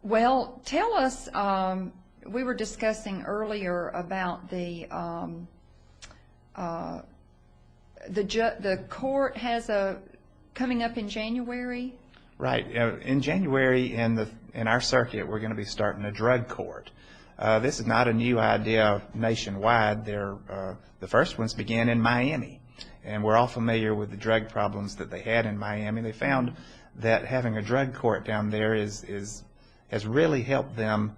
Well, tell us, we were discussing earlier about the court has coming up in January. Right. In January, in our circuit, we're going to be starting a drug court. This is not a new idea nationwide. The first ones began in Miami, and we're all familiar with the drug problems that they had in Miami. They found that having a drug court down there has really helped them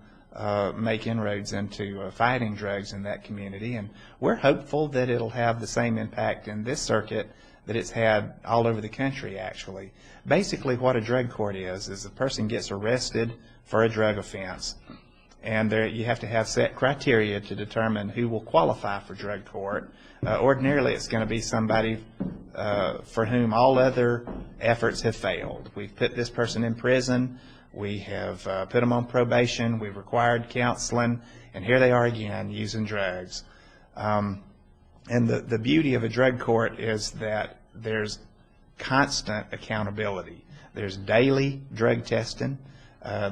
make inroads into fighting drugs in that community, and we're hopeful that it'll have the same impact in this circuit that it's had all over the country, actually. Basically, what a drug court is a person gets arrested for a drug offense, and you have to have set criteria to determine who will qualify for drug court. Ordinarily, it's going to be somebody for whom all other efforts have failed. We've put this person in prison, we have put them on probation, we've required counseling, and here they are again using drugs. And the beauty of a drug court is that there's constant accountability. There's daily drug testing.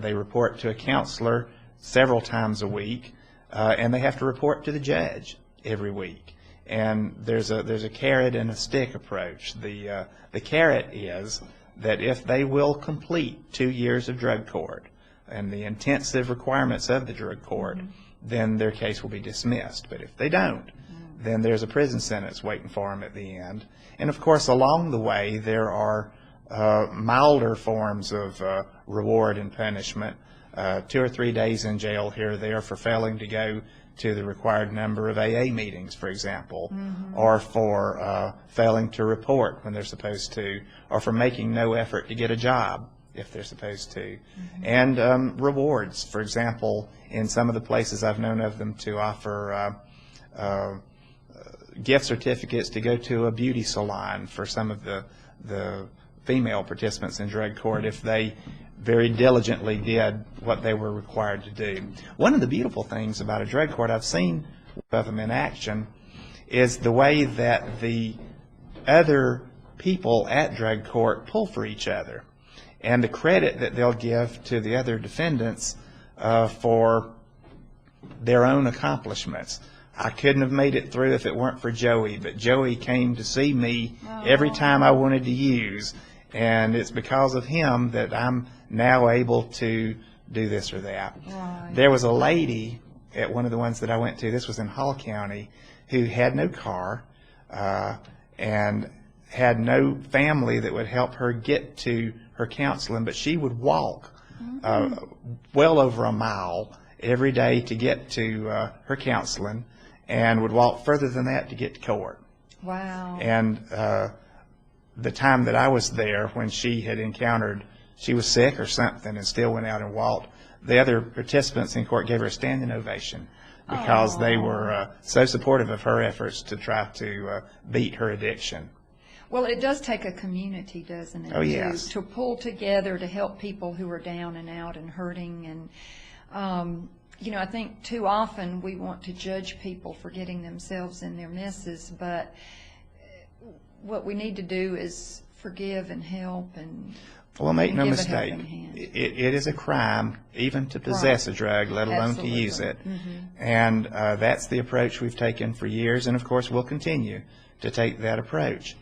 They report to a counselor several times a week, and they have to report to the judge every week. And there's a carrot and a stick approach. The carrot is that if they will complete 2 years of drug court and the intensive requirements of the drug court, then their case will be dismissed. But if they don't, then there's a prison sentence waiting for them at the end. And of course, along the way, there are milder forms of reward and punishment. 2 or 3 days in jail here or there for failing to go to the required number of AA meetings, for example, or for failing to report when they're supposed to, or for making no effort to get a job if they're supposed to. And rewards, for example, in some of the places I've known of them to offer gift certificates to go to a beauty salon for some of the female participants in drug court if they very diligently did what they were required to do. One of the beautiful things about a drug court, I've seen of them in action, is the way that the other people at drug court pull for each other, and the credit that they'll give to the other defendants for their own accomplishments. I couldn't have made it through if it weren't for Joey, but Joey came to see me every time I wanted to use, and it's because of him that I'm now able to do this or that. Right. There was a lady at one of the ones that I went to, this was in Hall County, who had no car and had no family that would help her get to her counseling, but she would walk well over a mile every day to get to her counseling, and would walk further than that to get to court. Wow. And the time that I was there, when she had encountered, she was sick or something and still went out and walked, the other participants in court gave her a standing ovation because they were so supportive of her efforts to try to beat her addiction. Well, it does take a community, doesn't it? Oh, yes. To pull together to help people who are down and out and hurting. And, you know, I think too often we want to judge people for getting themselves in their messes, but what we need to do is forgive and help and well, make no mistake, it is a crime even to possess a drug, let alone to use it. And that's the approach we've taken for years, and of course we'll continue to take that approach.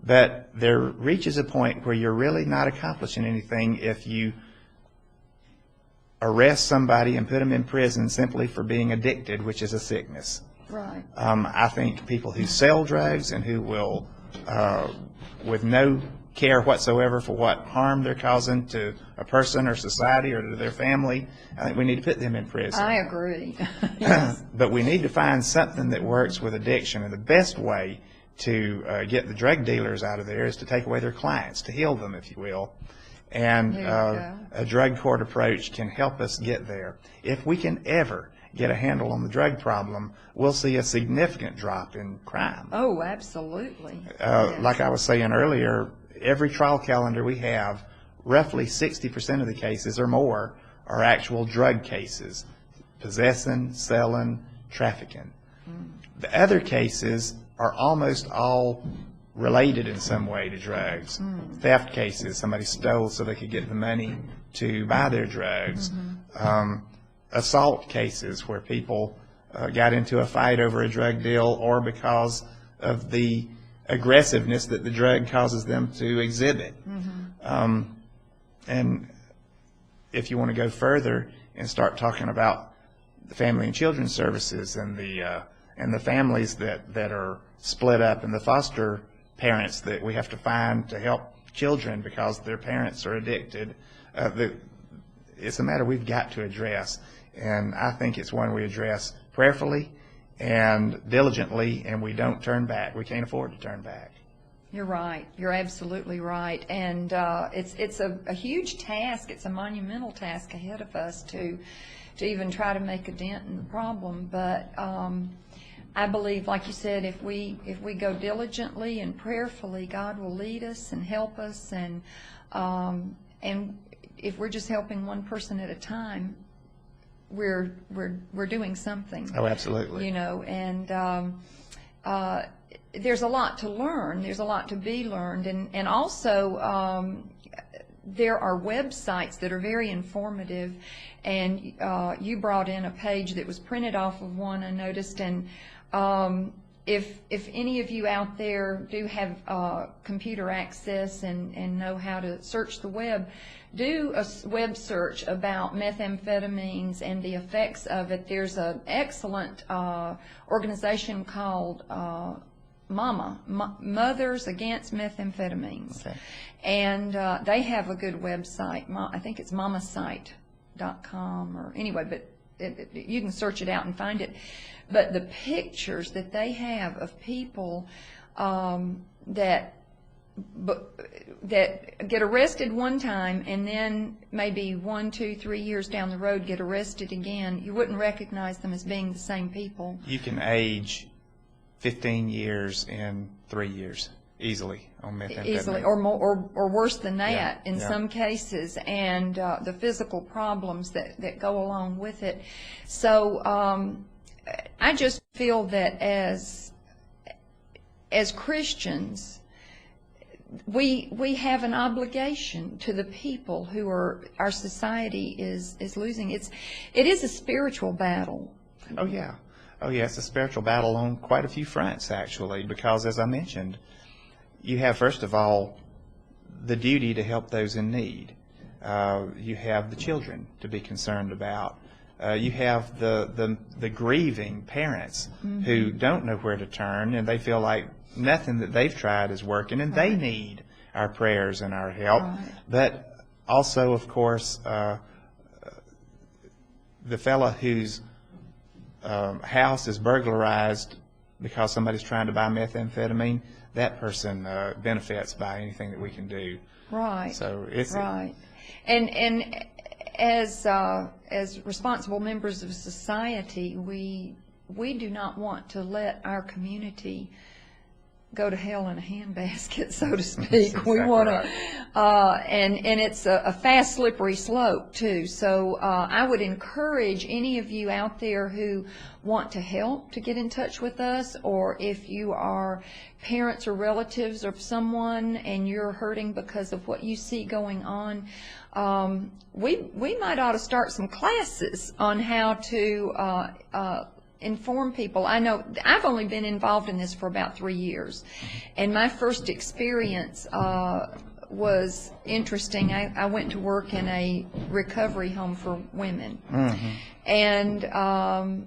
But there reaches a point where you're really not accomplishing anything if you arrest somebody and put them in prison simply for being addicted, which is a sickness. Right. I think people who sell drugs and who will, with no care whatsoever for what harm they're causing to a person or society or to their family, I think we need to put them in prison. I agree. Yes. But we need to find something that works with addiction, and the best way to get the drug dealers out of there is to take away their clients, to heal them, if you will. And a drug court approach can help us get there. If we can ever get a handle on the drug problem, we'll see a significant drop in crime. Oh, absolutely. Like I was saying earlier, every trial calendar we have, roughly 60% of the cases or more are actual drug cases, possessing, selling, trafficking. The other cases are almost all related in some way to drugs. Theft cases, somebody stole so they could get the money to buy their drugs. Assault cases where people got into a fight over a drug deal or because of the aggressiveness that the drug causes them to exhibit. And if you want to go further and start talking about the family and children's services and the families that are split up and the foster parents that we have to find to help children because their parents are addicted, it's a matter we've got to address. And I think it's one we address prayerfully and diligently, and we don't turn back. We can't afford to turn back. You're right. You're absolutely right. And it's a huge task. It's a monumental task ahead of us to even try to make a dent in the problem. But I believe, like you said, if we go diligently and prayerfully, God will lead us and help us. And if we're just helping one person at a time, we're doing something. Oh, absolutely. You know, and there's a lot to learn. There's a lot to be learned, and also there are websites that are very informative. And you brought in a page that was printed off of one, I noticed. And if any of you out there do have computer access and know how to search the web, do a web search about methamphetamines and the effects of it. There's an excellent organization called Mothers Against Methamphetamines. Okay. And they have a good website. I think it's mamasite.com or anyway, but you can search it out and find it. But the pictures that they have of people that get arrested one time and then maybe 1, 2, 3 years down the road get arrested again, you wouldn't recognize them as being the same people. You can age 15 years in 3 years easily on methamphetamine. Easily, or more, or worse than that in yeah. some cases, and the physical problems that go along with it. So I just feel that as Christians, we have an obligation to the people who our society is losing. It is a spiritual battle. Oh yeah, it's a spiritual battle on quite a few fronts actually, because as I mentioned, you have first of all the duty to help those in need. You have the children to be concerned about. You have the grieving parents who don't know where to turn, and they feel like nothing that they've tried is working, and they need our prayers and our help. But also, of course, the fella whose house is burglarized because somebody's trying to buy methamphetamine, that person benefits by anything that we can do. Right. So it's right. And as responsible members of society, we do not want to let our community go to hell in a handbasket, so to speak. Exactly we want right. to, and it's a fast, slippery slope too. So I would encourage any of you out there who want to help to get in touch with us, or if you are parents or relatives of someone and you're hurting because of what you see going on. We might ought to start some classes on how to inform people. I know I've only been involved in this for about 3 years, and my first experience was interesting. I went to work in a recovery home for women, and